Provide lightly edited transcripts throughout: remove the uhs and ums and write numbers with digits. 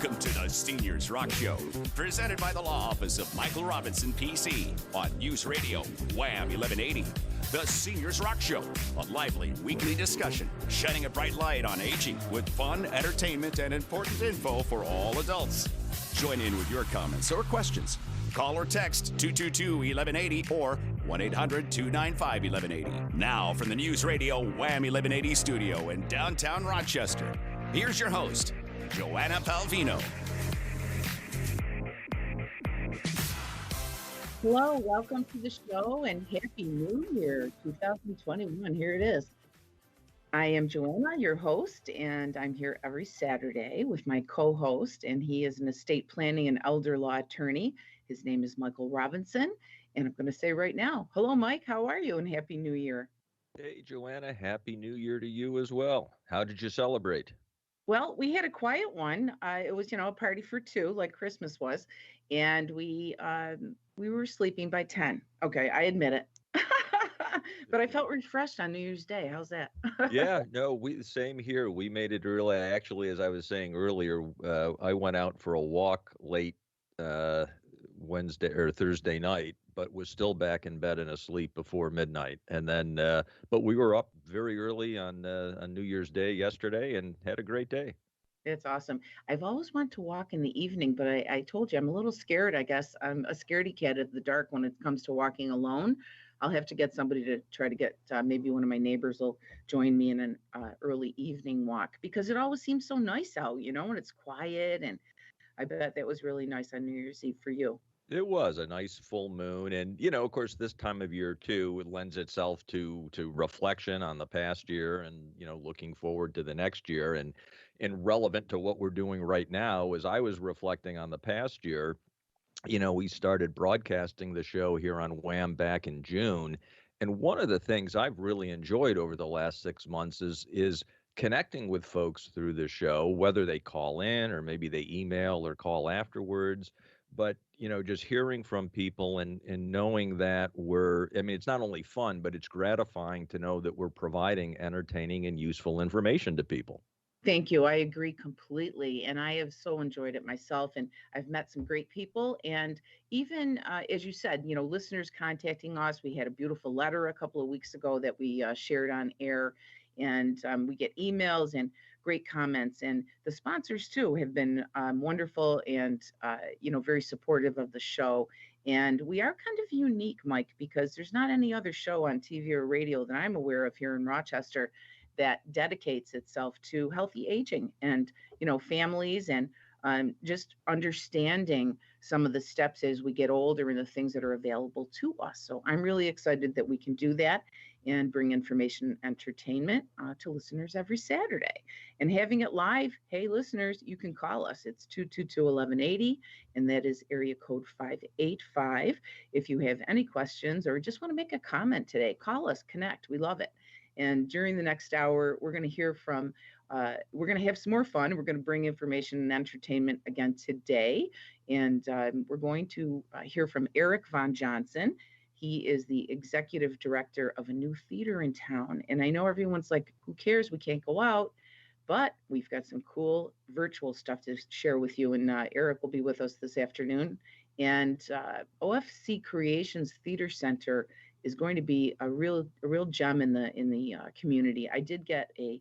Welcome to the Seniors Rock Show, presented by the Law Office of Michael Robinson, PC, on News Radio, Wham 1180. The Seniors Rock Show, a lively weekly discussion shining a bright light on aging with fun, entertainment, and important info for all adults. Join in with your comments or questions. Call or text 222-1180 or 1-800-295-1180. Now from the News Radio Wham 1180 studio in downtown Rochester, here's your host, Joanna Palvino. Hello, welcome to the show and Happy New Year 2021. Here it is. I am Joanna, your host, and I'm here every Saturday with my co-host, and he is an estate planning and elder law attorney. His name is Michael Robinson, and I'm going to say right now, hello, Mike, how are you, and Happy New Year. Hey, Joanna, Happy New Year to you as well. How did you celebrate? Well, we had a quiet one. It was, a party for two, like Christmas was, and we were sleeping by 10. Okay, I admit it. But I felt refreshed on New Year's Day. How's that? Yeah, no, same here. We made it early. Actually, as I was saying earlier, I went out for a walk late Wednesday or Thursday night, but was still back in bed and asleep before midnight. And then, but we were up very early on New Year's Day yesterday and had a great day. It's awesome. I've always wanted to walk in the evening, but I told you I'm a little scared, I guess. I'm a scaredy cat at the dark when it comes to walking alone. I'll have to get somebody to try to get, maybe one of my neighbors will join me in an early evening walk because it always seems so nice out, when it's quiet. And I bet that was really nice on New Year's Eve for you. It was a nice full moon. And, of course, this time of year, too, it lends itself to reflection on the past year and, looking forward to the next year. And relevant to what we're doing right now, as I was reflecting on the past year, we started broadcasting the show here on Wham back in June. And one of the things I've really enjoyed over the last 6 months is connecting with folks through the show, whether they call in or maybe they email or call afterwards. But, just hearing from people and knowing that it's not only fun, but it's gratifying to know that we're providing entertaining and useful information to people. Thank you. I agree completely. And I have so enjoyed it myself. And I've met some great people. And even, as you said, listeners contacting us. We had a beautiful letter a couple of weeks ago that we shared on air. And we get emails and great comments. And the sponsors, too, have been wonderful and, very supportive of the show. And we are kind of unique, Mike, because there's not any other show on TV or radio that I'm aware of here in Rochester that dedicates itself to healthy aging and, families and just understanding some of the steps as we get older and the things that are available to us. So I'm really excited that we can do that and bring information and entertainment to listeners every Saturday. And having it live, hey, listeners, you can call us. It's 222-1180, and that is area code 585. If you have any questions or just want to make a comment today, call us, connect. We love it. And during the next hour, we're going to hear from, we're going to have some more fun. We're going to bring information and entertainment again today. And we're going to hear from Eric Von Johnson. He is the executive director of a new theater in town. And I know everyone's like, who cares? We can't go out. But we've got some cool virtual stuff to share with you. And Eric will be with us this afternoon. And OFC Creations Theater Center is going to be a real gem in the community. I did get a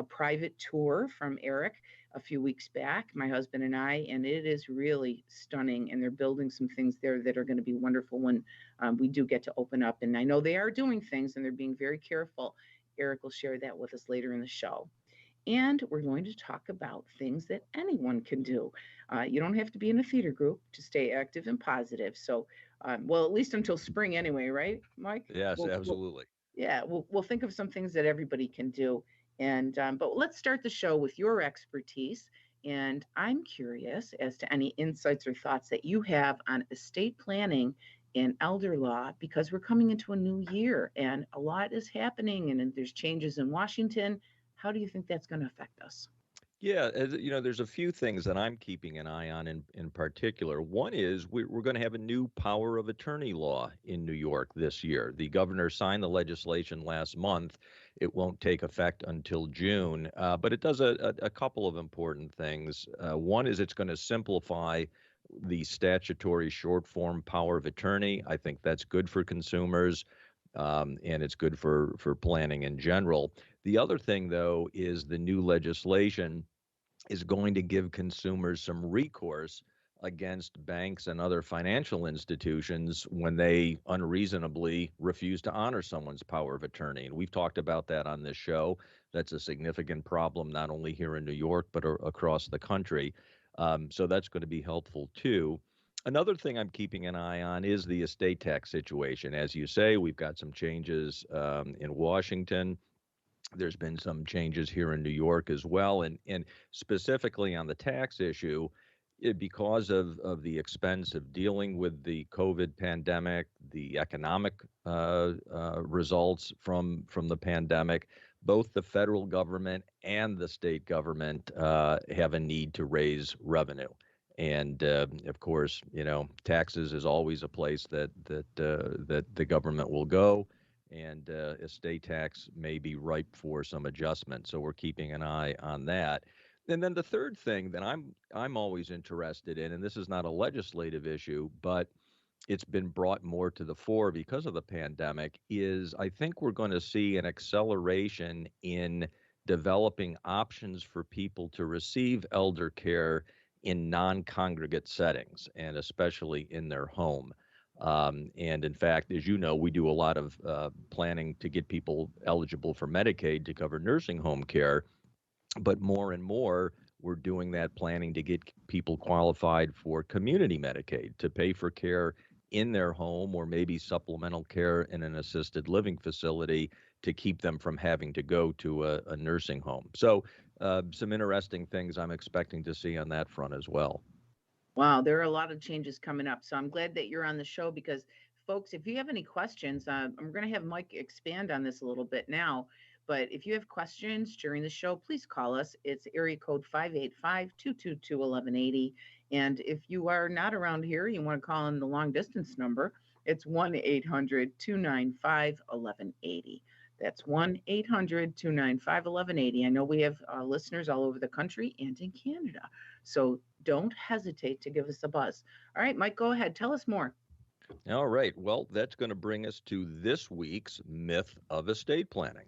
private tour from Eric a few weeks back, my husband and I, and it is really stunning. And they're building some things there that are going to be wonderful when we do get to open up. And I know they are doing things and they're being very careful. Eric will share that with us later in the show. And we're going to talk about things that anyone can do. You don't have to be in a theater group to stay active and positive. So, at least until spring anyway, right, Mike? Yes, absolutely. We'll think of some things that everybody can do. And but let's start the show with your expertise. And I'm curious as to any insights or thoughts that you have on estate planning and elder law, because we're coming into a new year and a lot is happening and there's changes in Washington. How do you think that's going to affect us? Yeah, there's a few things that I'm keeping an eye on in particular. One is we're going to have a new power of attorney law in New York this year. The governor signed the legislation last month. It won't take effect until June, but it does a couple of important things. One is it's going to simplify the statutory short form power of attorney. I think that's good for consumers, and it's good for planning in general. The other thing, though, is the new legislation is going to give consumers some recourse against banks and other financial institutions when they unreasonably refuse to honor someone's power of attorney. And we've talked about that on this show. That's a significant problem, not only here in New York, but across the country. So that's going to be helpful too. Another thing I'm keeping an eye on is the estate tax situation. As you say, we've got some changes in Washington. There's been some changes here in New York as well, and specifically on the tax issue, because of the expense of dealing with the COVID pandemic, the economic results from the pandemic, both the federal government and the state government have a need to raise revenue. And of course, taxes is always a place that the government will go, and estate tax may be ripe for some adjustment. So we're keeping an eye on that. And then the third thing that I'm always interested in, and this is not a legislative issue, but it's been brought more to the fore because of the pandemic, is I think we're going to see an acceleration in developing options for people to receive elder care in non-congregate settings, and especially in their home. And in fact, as you know, we do a lot of planning to get people eligible for Medicaid to cover nursing home care. But more and more, we're doing that planning to get people qualified for community Medicaid to pay for care in their home, or maybe supplemental care in an assisted living facility to keep them from having to go to a nursing home. So some interesting things I'm expecting to see on that front as well. Wow, there are a lot of changes coming up. So I'm glad that you're on the show because, folks, if you have any questions, I'm going to have Mike expand on this a little bit now. But if you have questions during the show, please call us. It's area code 585-222-1180. And if you are not around here, you want to call in the long distance number, it's 1-800-295-1180. That's 1-800-295-1180. I know we have listeners all over the country and in Canada. So don't hesitate to give us a buzz. All right, Mike, go ahead. Tell us more. All right. Well, that's going to bring us to this week's myth of estate planning.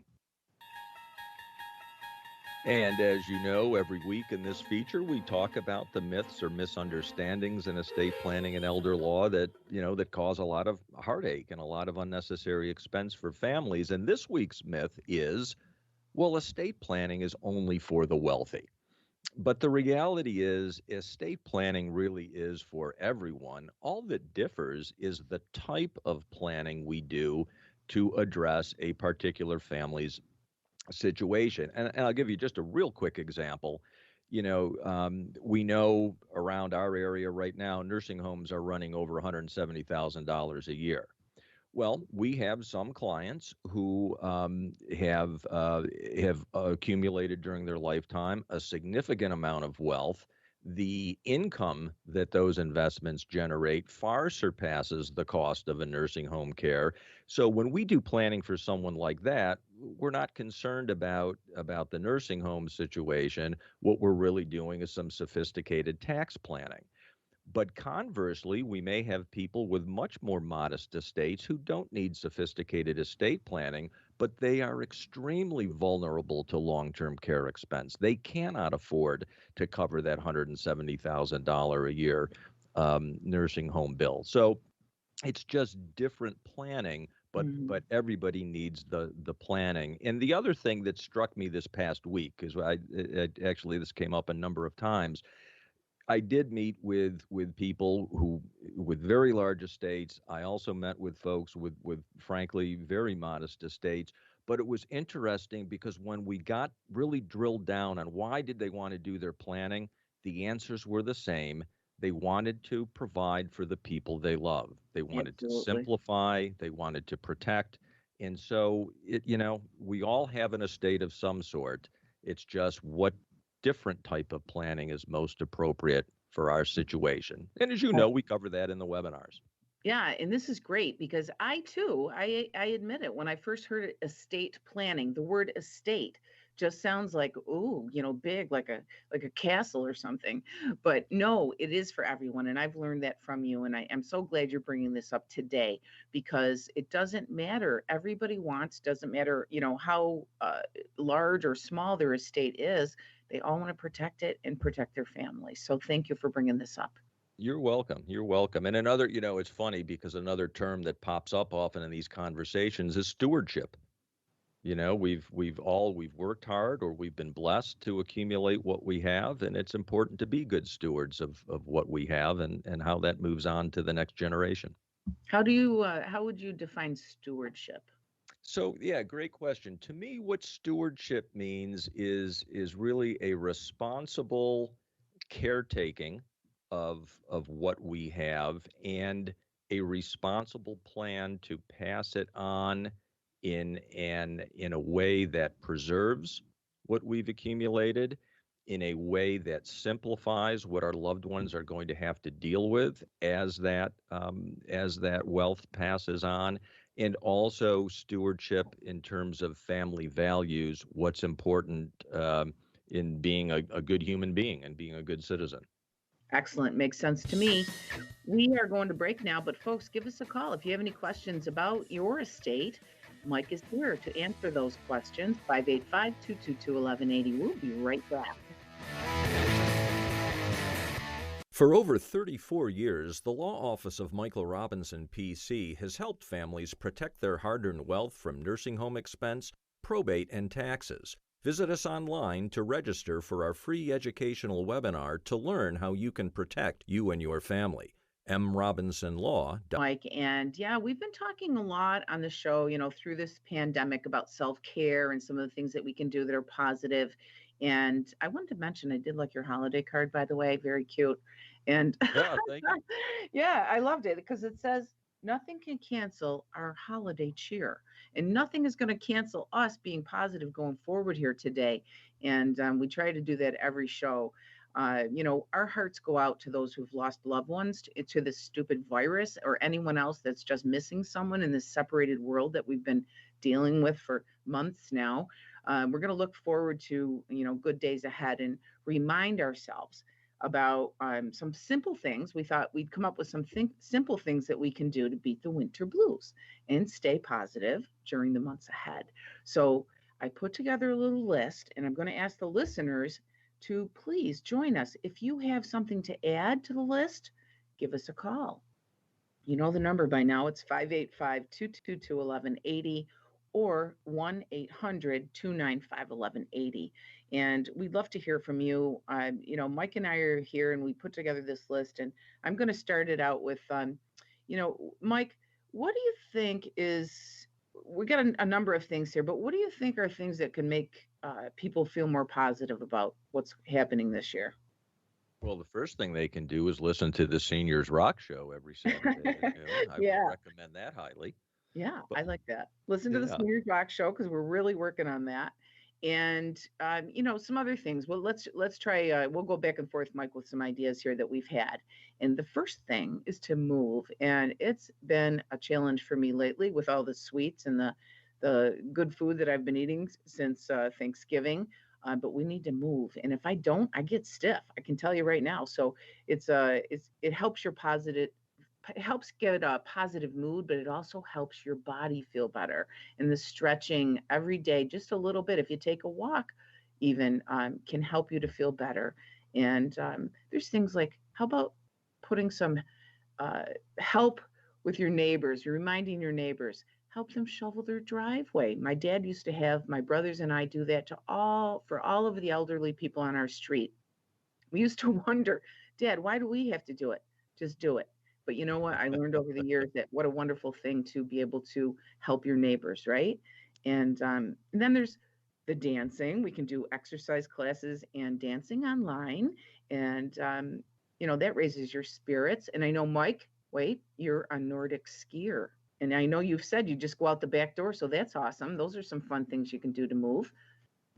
And as you know, every week in this feature, we talk about the myths or misunderstandings in estate planning and elder law that cause a lot of heartache and a lot of unnecessary expense for families. And this week's myth is, well, estate planning is only for the wealthy. But the reality is, estate planning really is for everyone. All that differs is the type of planning we do to address a particular family's situation. And I'll give you just a real quick example. We know around our area right now, nursing homes are running over $170,000 a year. Well, we have some clients who have accumulated during their lifetime a significant amount of wealth. The income that those investments generate far surpasses the cost of a nursing home care. So when we do planning for someone like that, we're not concerned about the nursing home situation. What we're really doing is some sophisticated tax planning. But conversely, we may have people with much more modest estates who don't need sophisticated estate planning, but they are extremely vulnerable to long-term care expense. They cannot afford to cover that $170,000 a year nursing home bill. So it's just different planning, but everybody needs the planning. And the other thing that struck me this past week, because actually this came up a number of times, I did meet with people who with very large estates. I also met with folks with frankly very modest estates. But it was interesting because when we got really drilled down on why did they want to do their planning, the answers were the same. They wanted to provide for the people they love. They wanted to simplify. They wanted to protect. And so we all have an estate of some sort. It's just what different type of planning is most appropriate for our situation. And as you Right. know, we cover that in the webinars. Yeah, and this is great because I too, I admit it. When I first heard estate planning, the word estate just sounds like, ooh, big, like a castle or something. But no, it is for everyone, and I've learned that from you. And I am so glad you're bringing this up today because it doesn't matter. Everybody wants, doesn't matter, how large or small their estate is. They all want to protect it and protect their family. So thank you for bringing this up. You're welcome. You're welcome. And another, it's funny because another term that pops up often in these conversations is stewardship. We've worked hard or we've been blessed to accumulate what we have, and it's important to be good stewards of what we have and how that moves on to the next generation. How would you define stewardship? So yeah, great question. To me, what stewardship means is really a responsible caretaking of what we have and a responsible plan to pass it on in a way that preserves what we've accumulated, in a way that simplifies what our loved ones are going to have to deal with as that wealth passes on, and also stewardship in terms of family values, what's important in being a good human being and being a good citizen. Excellent. Makes sense to me. We are going to break now, but folks, give us a call if you have any questions about your estate. Mike is here to answer those questions. 585-222-1180. We'll be right back. For over 34 years, the law office of Michael Robinson, PC, has helped families protect their hard-earned wealth from nursing home expense, probate, and taxes. Visit us online to register for our free educational webinar to learn how you can protect you and your family. mrobinsonlaw.com. Mike, and yeah, we've been talking a lot on the show, through this pandemic about self-care and some of the things that we can do that are positive. And I wanted to mention, I did like your holiday card, by the way, very cute. And Yeah, thank you. yeah, I loved it because it says, nothing can cancel our holiday cheer. And nothing is going to cancel us being positive going forward here today. And we try to do that every show. Our hearts go out to those who've lost loved ones to this stupid virus or anyone else that's just missing someone in this separated world that we've been dealing with for months now. We're going to look forward to, good days ahead and remind ourselves about some simple things. We thought we'd come up with some simple things that we can do to beat the winter blues and stay positive during the months ahead. So I put together a little list, and I'm going to ask the listeners to please join us. If you have something to add to the list, give us a call. You know the number by now. It's 585-222-1180 or 1-800-295-1180. And we'd love to hear from you. Mike and I are here and we put together this list, and I'm going to start it out with, Mike, what do you think we got a number of things here, but what do you think are things that can make people feel more positive about what's happening this year? Well, the first thing they can do is listen to the Seniors Rock Show every Saturday at noon. I would Yeah. recommend that highly. Yeah, But I like that. Listen to the yeah, Seniors Rock Show because we're really working on that. And some other things. Well, let's try. We'll go back and forth, Mike, with some ideas here that we've had. And the first thing is to move, and it's been a challenge for me lately with all the sweets and the good food that I've been eating since Thanksgiving. But we need to move, and if I don't, I get stiff. I can tell you right now. So it helps your positive it helps get a positive mood, but it also helps your body feel better. And the stretching every day, just a little bit, if you take a walk, even can help you to feel better. And there's things like, how about putting some uh, help with your neighbors, reminding your neighbors, help them shovel their driveway. My dad used to have my brothers and I do that for all of the elderly people on our street. We used to wonder, Dad, why do we have to do it? Just do it. But you know what? I learned over the years that what a wonderful thing to be able to help your neighbors, right? And then there's the dancing. We can do exercise classes and dancing online, and that raises your spirits. And I know, Mike, wait, you're a Nordic skier, and I know you've said you just go out the back door, so that's awesome. Those are some fun things you can do to move.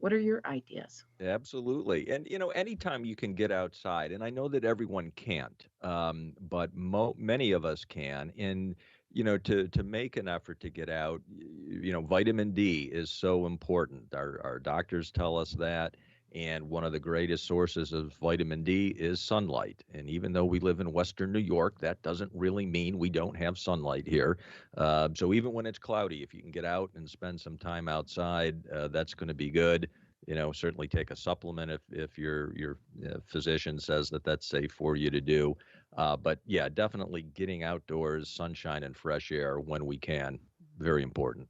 What are your ideas? Absolutely. And, anytime you can get outside, and I know that everyone can't, but many of us can. And, to make an effort to get out, vitamin D is so important. Our doctors tell us that. And one of the greatest sources of vitamin D is sunlight. And even though we live in Western New York, that doesn't really mean we don't have sunlight here. So even when it's cloudy, if you can get out and spend some time outside, that's going to be good. Certainly take a supplement if your physician says that that's safe for you to do. But yeah, definitely getting outdoors, sunshine and fresh air when we can, very important.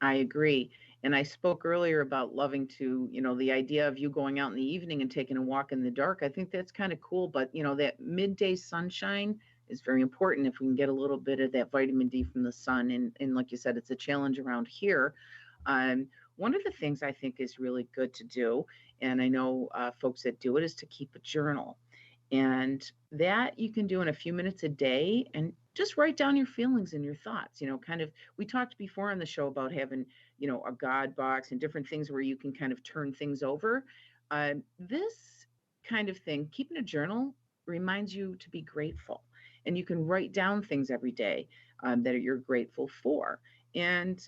I agree. And I spoke earlier about loving to, the idea of you going out in the evening and taking a walk in the dark. I think that's kind of cool. But, that midday sunshine is very important if we can get a little bit of that vitamin D from the sun. And like you said, it's a challenge around here. Um, One of the things I think is really good to do, and I know folks that do it, is to keep a journal. And that you can do in a few minutes a day and just write down your feelings and your thoughts. Kind of, we talked before on the show about having, a God box and different things where you can kind of turn things over. This kind of thing, keeping a journal reminds you to be grateful. And you can write down things every day that you're grateful for. And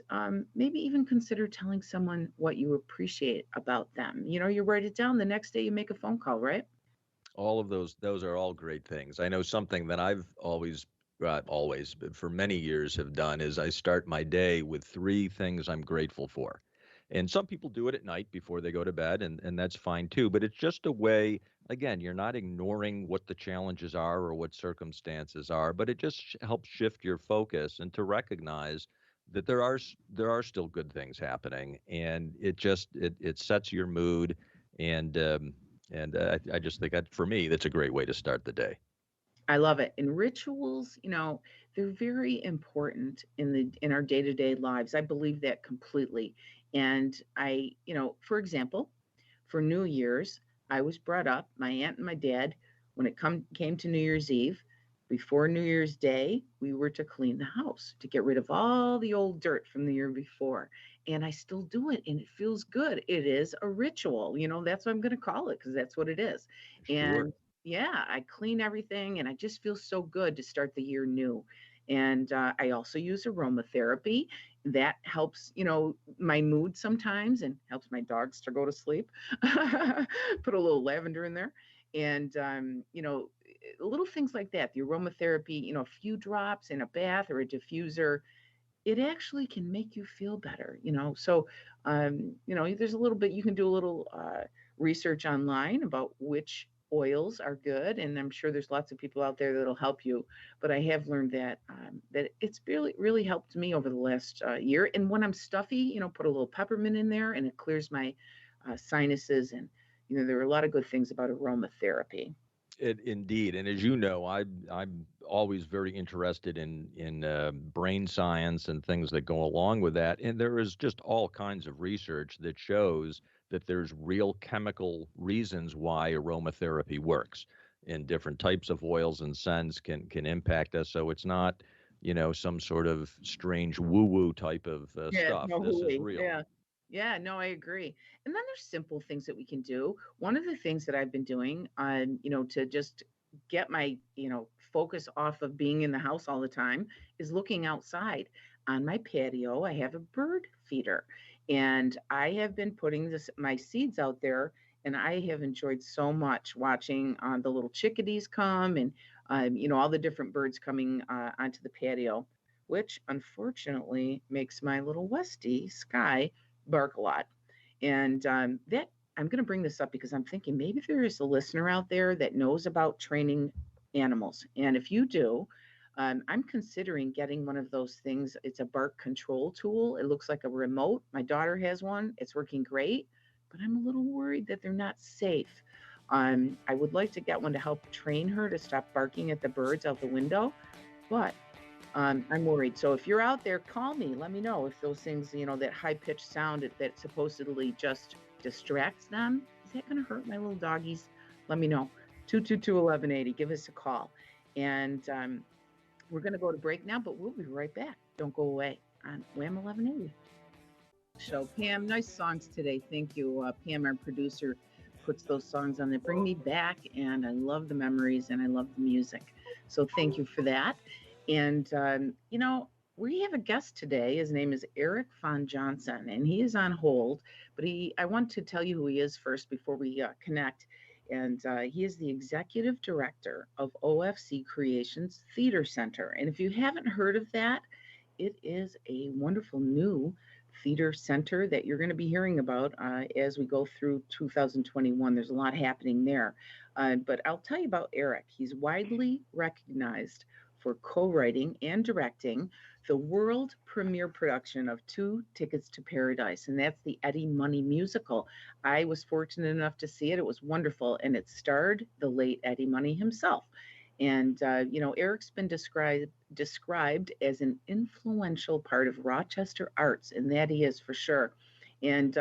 maybe even consider telling someone what you appreciate about them. You write it down, the next day you make a phone call, right? All of those are all great things. I know something that I've always, but for many years have done is I start my day with three things I'm grateful for. And some people do it at night before they go to bed, and that's fine too. But it's just a way, again, you're not ignoring what the challenges are or what circumstances are, but it just helps shift your focus and to recognize that there are still good things happening, and it sets your mood, and I just think that for me, that's a great way to start the day. I love it. And rituals, they're very important in our day-to-day lives. I believe that completely. And for example, for New Year's, I was brought up, my aunt and my dad, when it came to New Year's Eve, before New Year's Day, we were to clean the house to get rid of all the old dirt from the year before. And I still do it and it feels good. It is a ritual, that's what I'm going to call it because that's what it is. Sure. And yeah, I clean everything and I just feel so good to start the year new. And I also use aromatherapy. That helps, my mood sometimes and helps my dogs to go to sleep. Put a little lavender in there. And, little things like that. The aromatherapy, a few drops in a bath or a diffuser, it actually can make you feel better. So, there's a little bit, you can do a little research online about which oils are good. And I'm sure there's lots of people out there that'll help you. But I have learned that it's really, really helped me over the last year. And when I'm stuffy, put a little peppermint in there and it clears my sinuses. And, there are a lot of good things about aromatherapy. It indeed, and as you know, I'm always very interested in brain science and things that go along with that. And there is just all kinds of research that shows that there's real chemical reasons why aromatherapy works. And different types of oils and scents can impact us. So it's not, some sort of strange woo-woo type of Yeah, stuff. no This is hooey. real. Yeah. Yeah, no, I agree. And then there's simple things that we can do. One of the things that I've been doing, to just get my, focus off of being in the house all the time is looking outside. On my patio, I have a bird feeder and I have been putting my seeds out there and I have enjoyed so much watching the little chickadees come and, all the different birds coming onto the patio, which unfortunately makes my little Westie, Sky, bark a lot. And that I'm going to bring this up because I'm thinking maybe there is a listener out there that knows about training animals. And if you do, I'm considering getting one of those things. It's a bark control tool. It looks like a remote. My daughter has one. It's working great, but I'm a little worried that they're not safe. I would like to get one to help train her to stop barking at the birds out the window, but I'm worried. So if you're out there, call me. Let me know if those things, that high pitched sound that supposedly just distracts them. Is that going to hurt my little doggies? Let me know. 222-1180. Give us a call. And we're going to go to break now, but we'll be right back. Don't go away on Wham 1180. Show. Pam, nice songs today. Thank you. Pam, our producer, puts those songs on that bring me back, and I love the memories and I love the music. So thank you for that. And, we have a guest today. His name is Eric Von Johnson, and he is on hold. But I want to tell you who he is first before we connect. And he is the executive director of OFC Creations Theater Center. And if you haven't heard of that, it is a wonderful new theater center that you're going to be hearing about as we go through 2021. There's a lot happening there. But I'll tell you about Eric. He's widely recognized for co writing and directing the world premiere production of Two Tickets to Paradise, and that's the Eddie Money musical. I was fortunate enough to see it. It was wonderful, and it starred the late Eddie Money himself. And Eric's been described as an influential part of Rochester arts, and that he is for sure. And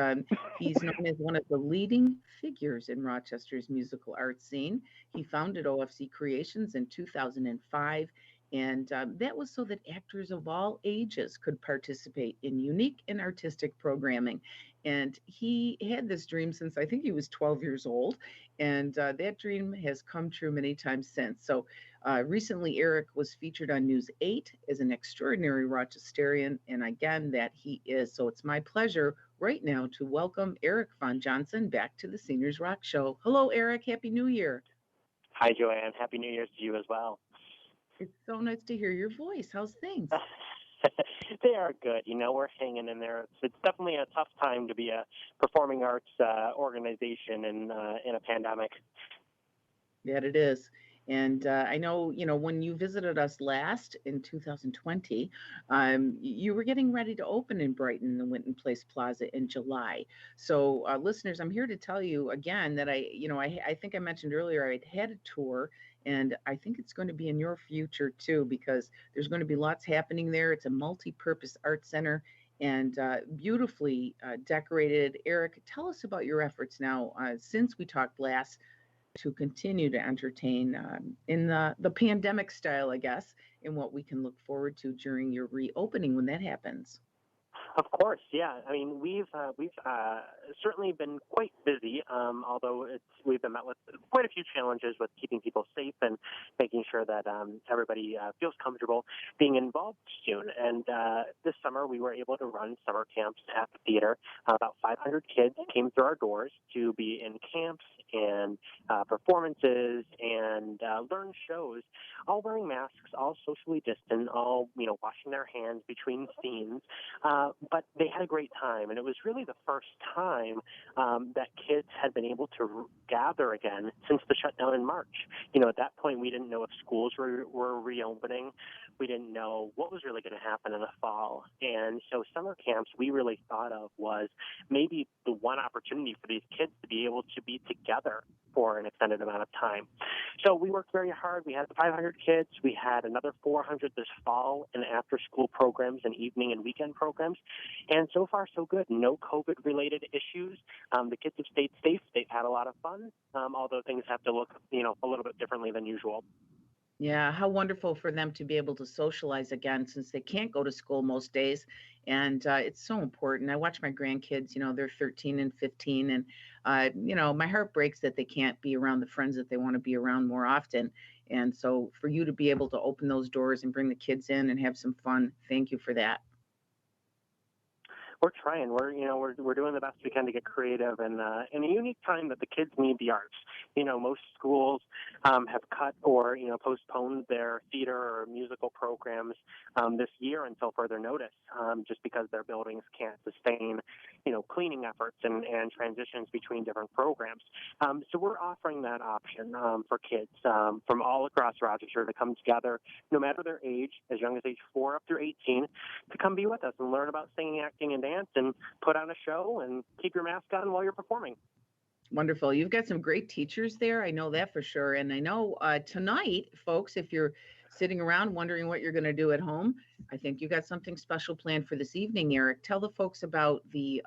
he's known as one of the leading figures in Rochester's musical arts scene. He founded OFC Creations in 2005, and that was so that actors of all ages could participate in unique and artistic programming. And he had this dream since I think he was 12 years old, and that dream has come true many times since. So recently, Eric was featured on News 8 as an extraordinary Rochesterian, and again, that he is. So it's my pleasure right now to welcome Eric Von Johnson back to the Seniors Rock Show. Hello, Eric. Happy New Year. Hi, Joanne. Happy New Year's to you as well. It's so nice to hear your voice. How's things? They are good. We're hanging in there. It's definitely a tough time to be a performing arts organization in a pandemic. That it is. And I know, when you visited us last in 2020, you were getting ready to open in Brighton, in the Winton Place Plaza in July. So, listeners, I'm here to tell you again that I think I mentioned earlier I'd had a tour, and I think it's going to be in your future too, because there's going to be lots happening there. It's a multi-purpose art center and beautifully decorated. Eric, tell us about your efforts now since we talked last to continue to entertain in the pandemic style, I guess, and what we can look forward to during your reopening when that happens. Of course, yeah. I mean, we've certainly been quite busy, although we've been met with quite a few challenges with keeping people safe and making sure that everybody feels comfortable being involved soon. And this summer, we were able to run summer camps at the theater. About 500 kids came through our doors to be in camps and performances and learn shows, all wearing masks, all socially distant, all washing their hands between scenes. But they had a great time, and it was really the first time that kids had been able to gather again since the shutdown in March. At that point, we didn't know if schools were reopening. We didn't know what was really going to happen in the fall. And so summer camps we really thought of was maybe the one opportunity for these kids to be able to be together for an extended amount of time. So we worked very hard. We had 500 kids. We had another 400 this fall in after-school programs and evening and weekend programs. And so far, so good. No COVID-related issues. The kids have stayed safe. They've had a lot of fun, although things have to look, a little bit differently than usual. Yeah, how wonderful for them to be able to socialize again since they can't go to school most days. And it's so important. I watch my grandkids, they're 13 and 15. And, my heart breaks that they can't be around the friends that they want to be around more often. And so for you to be able to open those doors and bring the kids in and have some fun, thank you for that. We're trying. We're doing the best we can to get creative, and in a unique time that the kids need the arts. Most schools have cut or postponed their theater or musical programs this year until further notice, just because their buildings can't sustain cleaning efforts and transitions between different programs. So we're offering that option for kids from all across Rochester to come together, no matter their age, as young as age 4 up through 18, to come be with us and learn about singing, acting, and dance, and put on a show and keep your mask on while you're performing. Wonderful. You've got some great teachers there. I know that for sure. And I know tonight, folks, if you're sitting around wondering what you're going to do at home, I think you got something special planned for this evening, Eric. Tell the folks about the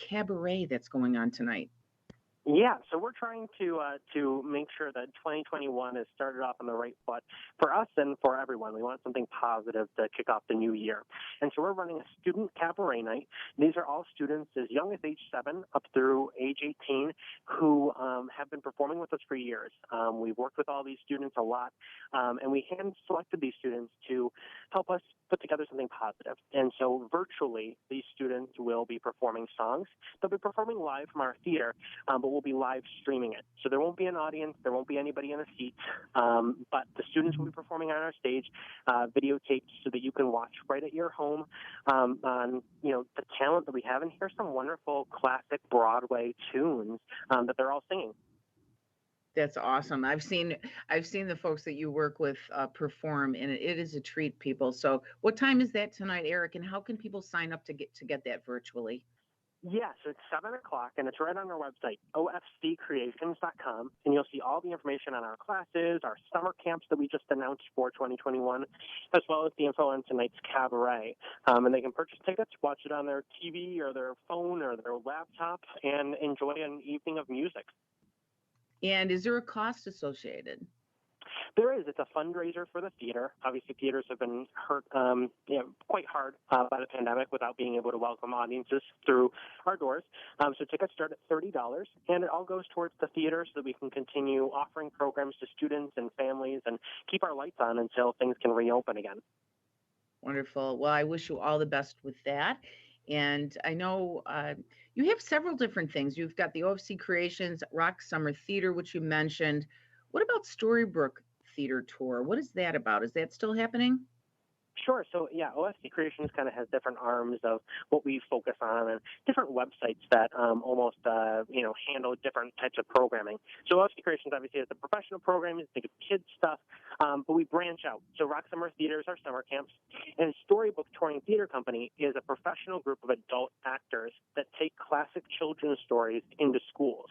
cabaret that's going on tonight. Yeah, so we're trying to make sure that 2021 has started off on the right foot for us and for everyone. We want something positive to kick off the new year, and so we're running a student cabaret night. These are all students as young as age 7 up through age 18 who have been performing with us for years. We've worked with all these students a lot, and we hand selected these students to help us put together something positive. And so virtually, these students will be performing songs. They'll be performing live from our theater, but we'll be live streaming it. So there won't be an audience, there won't be anybody in a seat, but the students will be performing on our stage, videotaped so that you can watch right at your home on the talent that we have. And here's some wonderful classic Broadway tunes that they're all singing. That's awesome. I've seen the folks that you work with perform, and it is a treat, people. So, what time is that tonight, Eric? And how can people sign up to get that virtually? Yeah, so it's 7 o'clock, and it's right on our website, ofccreations.com, and you'll see all the information on our classes, our summer camps that we just announced for 2021, as well as the info on tonight's cabaret. And they can purchase tickets, watch it on their TV or their phone or their laptop, and enjoy an evening of music. And is there a cost associated? There is. It's a fundraiser for the theater. Obviously, theaters have been hurt quite hard by the pandemic without being able to welcome audiences through our doors. So tickets start at $30, and it all goes towards the theater so that we can continue offering programs to students and families and keep our lights on until things can reopen again. Wonderful. Well, I wish you all the best with that. And I know you have several different things. You've got the OFC Creations Rock Summer Theater, which you mentioned. What about Storybrooke Theater Tour? What is that about? Is that still happening? Sure. So, yeah, OFC Creations kind of has different arms of what we focus on and different websites that almost, handle different types of programming. So OFC Creations obviously has the professional programming, think of kids stuff, but we branch out. So Rock Summer Theater is our summer camps, and Storybook Touring Theater Company is a professional group of adult actors that take classic children's stories into schools.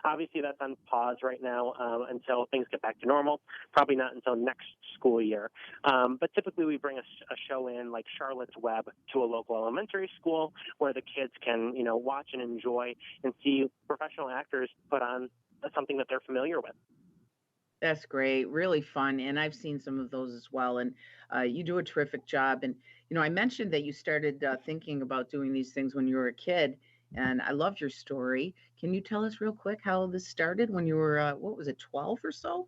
Obviously, that's on pause right now until things get back to normal, probably not until next school year. But typically we bring a show in like Charlotte's Web to a local elementary school where the kids can, watch and enjoy and see professional actors put on something that they're familiar with. That's great. Really fun. And I've seen some of those as well. And you do a terrific job. And, I mentioned that you started thinking about doing these things when you were a kid. And I love your story. Can you tell us real quick how this started when you were, 12 or so?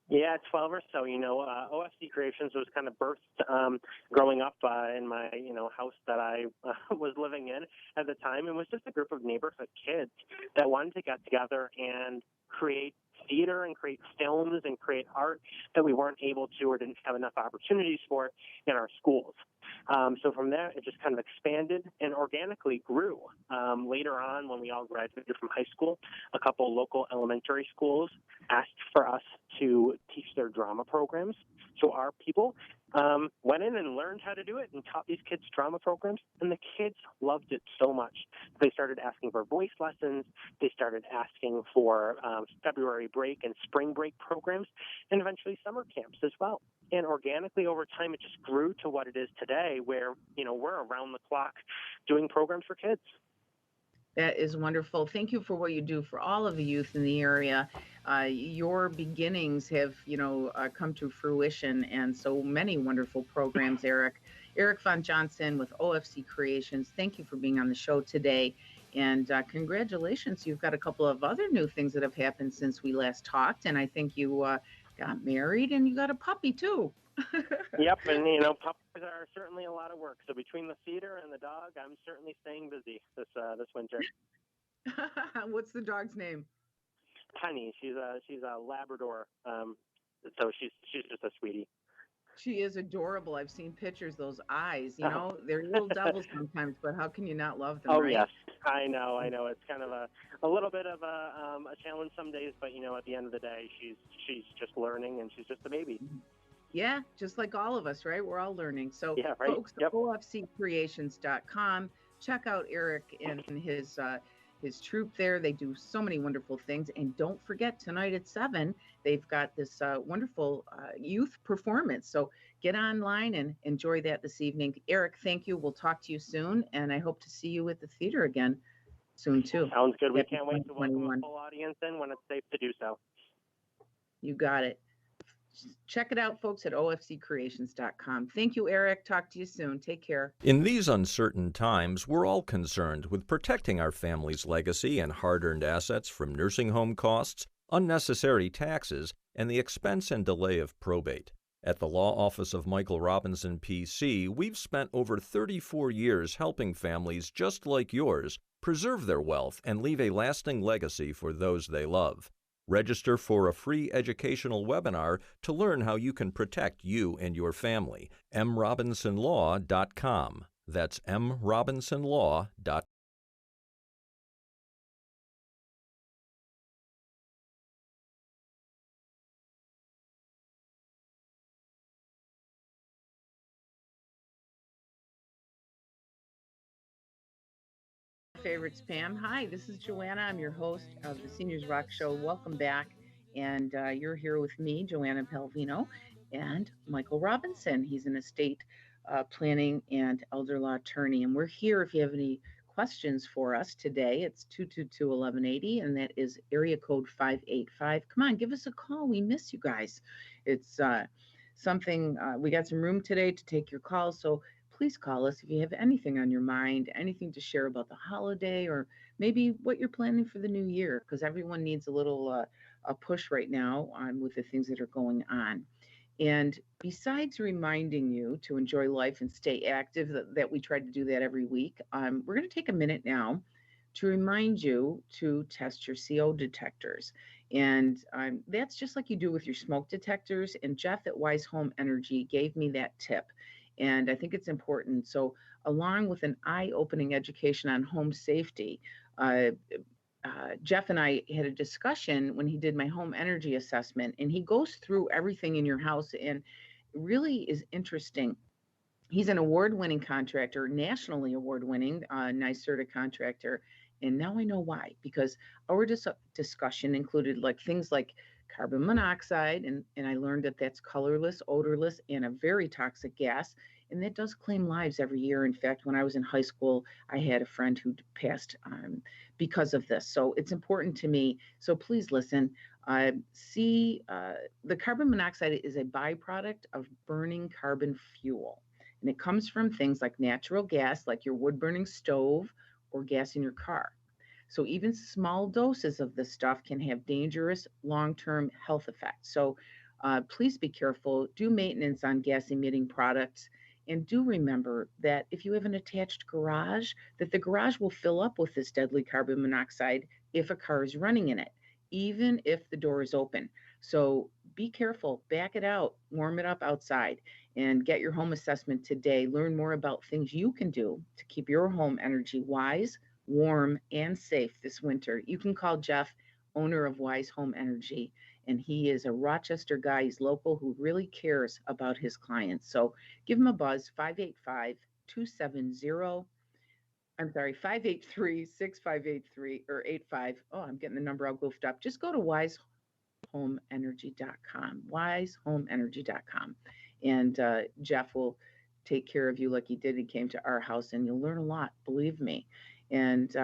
Yeah, 12 or so. OFC Creations was kind of birthed growing up in my, house that I was living in at the time. It was just a group of neighborhood kids that wanted to get together and create theater and create films and create art that we weren't able to or didn't have enough opportunities for in our schools. So from there, it just kind of expanded and organically grew. Later on, when we all graduated from high school, a couple local elementary schools asked for us to teach their drama programs. So our people went in and learned how to do it and taught these kids drama programs, and the kids loved it so much. They started asking for voice lessons. They started asking for February break and spring break programs, and eventually summer camps as well. And organically over time, it just grew to what it is today, where, we're around the clock doing programs for kids. That is wonderful. Thank you for what you do for all of the youth in the area. Your beginnings have, come to fruition, and so many wonderful programs, Eric. Eric Von Johnson with OFC Creations. Thank you for being on the show today, and congratulations. You've got a couple of other new things that have happened since we last talked, and I think you got married and you got a puppy too. Yep, and puppies are certainly a lot of work. So between the theater and the dog, I'm certainly staying busy this winter. What's the dog's name? Penny, she's a Labrador, so she's just a sweetie. She is adorable. I've seen pictures. Those eyes, they're little devils sometimes, but how can you not love them? Oh right? Yes, I know. It's kind of a little bit of a challenge some days, but at the end of the day, she's just learning and she's just a baby. Yeah, just like all of us, right? We're all learning. So, yeah, right. Folks, Yep. OFCcreations.com. Check out Eric and his troupe there. They do so many wonderful things. And don't forget, tonight at 7, they've got this wonderful youth performance. So get online and enjoy that this evening. Eric, thank you. We'll talk to you soon. And I hope to see you at the theater again. soon too. Sounds good. We Happy can't wait to welcome a 2021. full audience in when it's safe to do so. You got it. Check it out, folks, at ofccreations.com. Thank you, Eric. Talk to you soon. Take care. In these uncertain times, we're all concerned with protecting our family's legacy and hard-earned assets from nursing home costs, unnecessary taxes, and the expense and delay of probate. At the Law Office of Michael Robinson, PC, we've spent over 34 years helping families just like yours preserve their wealth and leave a lasting legacy for those they love. Register for a free educational webinar to learn how you can protect you and your family. mrobinsonlaw.com. That's mrobinsonlaw.com. Favorites, Pam. Hi, this is Joanna. I'm your host of the Seniors Rock Show. Welcome back. And you're here with me, Joanna Palvino, and Michael Robinson. He's an estate planning and elder law attorney. And we're here if you have any questions for us today. It's 222-1180, and that is area code 585. Come on, give us a call. We miss you guys. It's something, we got some room today to take your calls. So please call us if you have anything on your mind, anything to share about the holiday, or maybe what you're planning for the new year, because everyone needs a little a push right now with the things that are going on. And besides reminding you to enjoy life and stay active, that we try to do that every week, we're going to take a minute now to remind you to test your CO detectors. And that's just like you do with your smoke detectors. And Jeff at Wise Home Energy gave me that tip. And I think it's important. So, along with an eye-opening education on home safety, Jeff and I had a discussion when he did my home energy assessment, and he goes through everything in your house and really is interesting. He's an award-winning contractor, nationally award-winning, NYSERDA contractor. And now I know why, because our discussion included like things like carbon monoxide, and I learned that that's colorless, odorless, and a very toxic gas, and that does claim lives every year. In fact, when I was in high school, I had a friend who passed because of this. So it's important to me. So please listen. The carbon monoxide is a byproduct of burning carbon fuel. And it comes from things like natural gas, like your wood burning stove or gas in your car. So even small doses of this stuff can have dangerous long-term health effects. So please be careful, do maintenance on gas emitting products, and do remember that if you have an attached garage, that the garage will fill up with this deadly carbon monoxide if a car is running in it, even if the door is open. So be careful, back it out, warm it up outside, and get your home assessment today. Learn more about things you can do to keep your home energy wise, warm, and safe this winter. You can call Jeff, owner of Wise Home Energy, and he is a Rochester guy. He's local who really cares about his clients. So give him a buzz, 585-270. I'm sorry, 583-6583 or 85. Oh, I'm getting the number all goofed up. Just go to wisehomeenergy.com, wisehomeenergy.com. And Jeff will take care of you like he did. He came to our house, and you'll learn a lot, believe me. And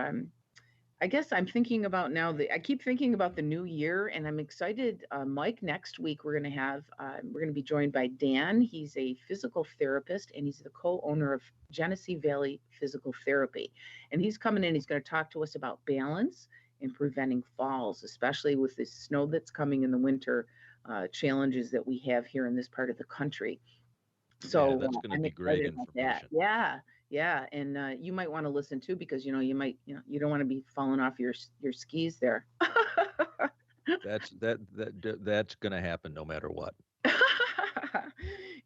I guess I'm thinking about now I keep thinking about the new year, and I'm excited. Mike, next week we're going to be joined by Dan. He's a physical therapist, and he's the co-owner of Genesee Valley Physical Therapy. And he's coming in, he's going to talk to us about balance and preventing falls, especially with the snow that's coming in the winter, challenges that we have here in this part of the country. So that's going to I'm be great excited about that. information. Yeah, and you might want to listen too, because you don't want to be falling off your skis there. That's going to happen no matter what.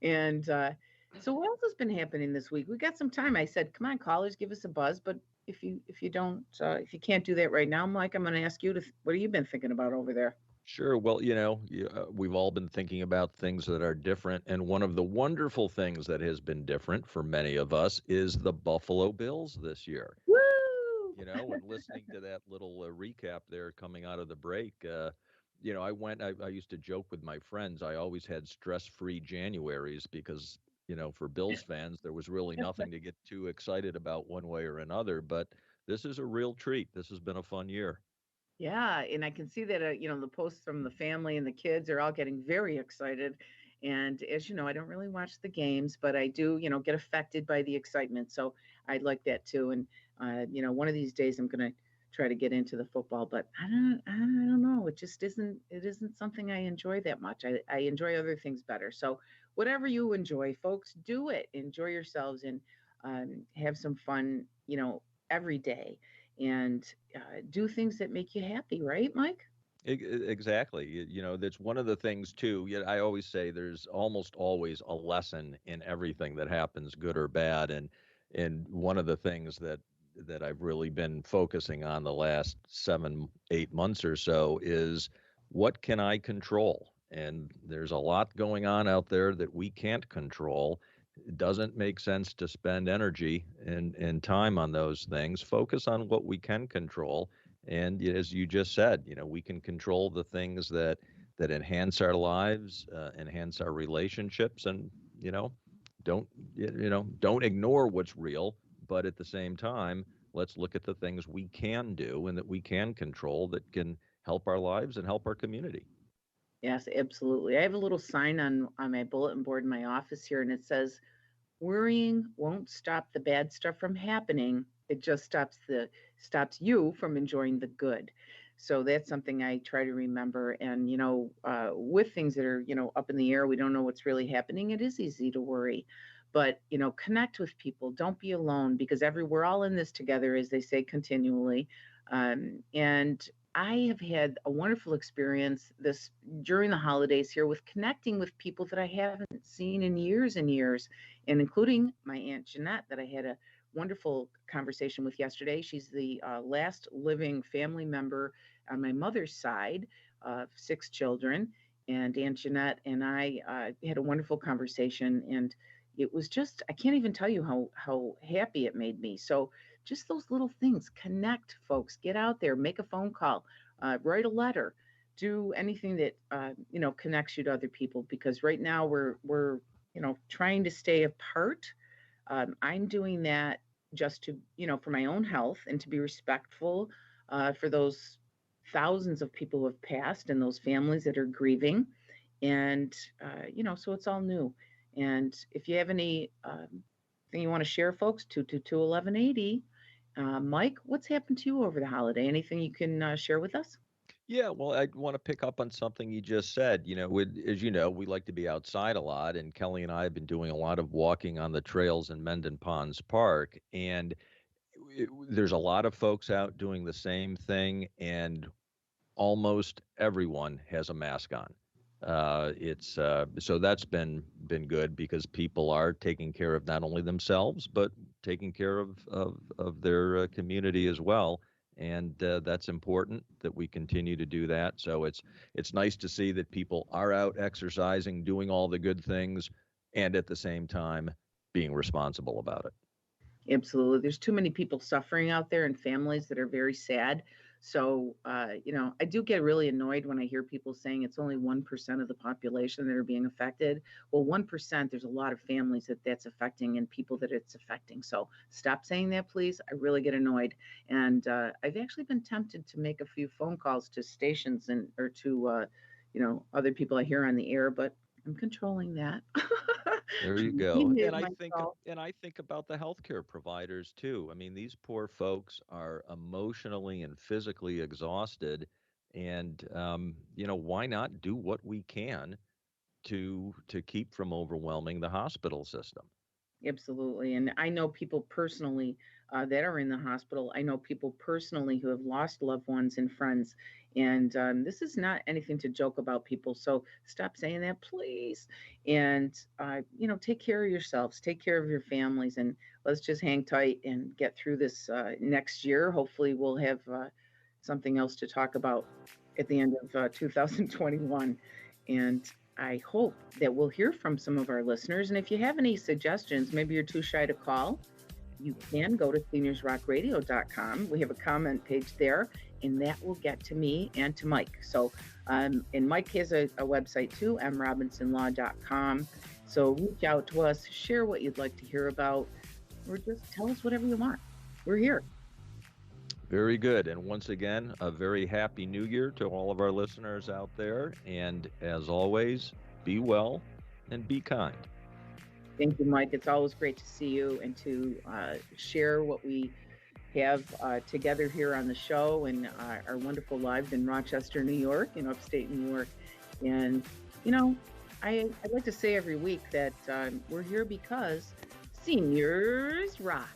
And so what else has been happening this week? We got some time. I said, come on, callers, give us a buzz. But if you can't do that right now, Mike, I'm going to ask you what have you been thinking about over there? Sure. Well, we've all been thinking about things that are different. And one of the wonderful things that has been different for many of us is the Buffalo Bills this year. Woo! When listening to that little recap there coming out of the break, I used to joke with my friends. I always had stress-free Januaries because, for Bills fans, there was really nothing to get too excited about one way or another. But this is a real treat. This has been a fun year. Yeah, and I can see that, the posts from the family and the kids are all getting very excited. And as you know, I don't really watch the games, but I do, get affected by the excitement. So I like that too. And one of these days I'm going to try to get into the football, but I don't know. It isn't something I enjoy that much. I enjoy other things better. So whatever you enjoy, folks, do it. Enjoy yourselves and have some fun, every day and do things that make you happy, right, Mike? Exactly. That's one of the things too. I always say there's almost always a lesson in everything that happens, good or bad. And one of the things that I've really been focusing on the last 7, 8 months or so is what can I control? And there's a lot going on out there that we can't control. It doesn't make sense to spend energy and time on those things. Focus on what we can control. And as you just said, we can control the things that enhance our lives, enhance our relationships, and you know, don't ignore what's real. But at the same time, let's look at the things we can do and that we can control that can help our lives and help our community. Yes, absolutely. I have a little sign on my bulletin board in my office here, and it says, "Worrying won't stop the bad stuff from happening. It just stops you from enjoying the good." So that's something I try to remember. And with things that are up in the air, we don't know what's really happening. It is easy to worry, but connect with people. Don't be alone because we're all in this together, as they say continually. And I have had a wonderful experience this during the holidays here with connecting with people that I haven't seen in years and years, and including my Aunt Jeanette that I had a wonderful conversation with yesterday. She's the last living family member on my mother's side of 6 children. And Aunt Jeanette and I had a wonderful conversation. And it was just, I can't even tell you how happy it made me. So just those little things, connect, folks, get out there, make a phone call, write a letter, do anything that, connects you to other people. Because right now we're trying to stay apart. I'm doing that just to, for my own health and to be respectful for those thousands of people who have passed and those families that are grieving. And, so it's all new. And if you have any thing you want to share, folks, 222-1180. Mike, what's happened to you over the holiday? Anything you can share with us? Yeah, well, I want to pick up on something you just said. As you know, we like to be outside a lot, and Kelly and I have been doing a lot of walking on the trails in Mendon Ponds Park, and there's a lot of folks out doing the same thing, and almost everyone has a mask on. It's So that's been good because people are taking care of not only themselves but taking care of their community as well, and that's important that we continue to do that. So it's nice to see that people are out exercising, doing all the good things, and at the same time being responsible about it. Absolutely. There's too many people suffering out there and families that are very sad. So, I do get really annoyed when I hear people saying it's only 1% of the population that are being affected. Well, 1%, there's a lot of families that's affecting and people that it's affecting. So stop saying that, please. I really get annoyed. And I've actually been tempted to make a few phone calls to stations or to, other people I hear on the air, but I'm controlling that. There you Me go. near And myself. I think about the healthcare providers too. I mean, these poor folks are emotionally and physically exhausted, and why not do what we can to keep from overwhelming the hospital system? Absolutely. And I know people personally that are in the hospital. I know people personally who have lost loved ones and friends. And this is not anything to joke about, people. So stop saying that, please. And, take care of yourselves, take care of your families, and let's just hang tight and get through this next year. Hopefully, we'll have something else to talk about at the end of 2021. And I hope that we'll hear from some of our listeners. And if you have any suggestions, maybe you're too shy to call, you can go to seniorsrockradio.com. We have a comment page there, and that will get to me and to Mike. So, and Mike has a website too, mrobinsonlaw.com. So reach out to us, share what you'd like to hear about, or just tell us whatever you want. We're here. Very good. And once again, a very happy new year to all of our listeners out there. And as always, be well and be kind. Thank you, Mike. It's always great to see you and to share what we have together here on the show and our wonderful lives in Rochester, New York, in upstate New York. And, you know, I'd like to say every week that we're here because seniors rock.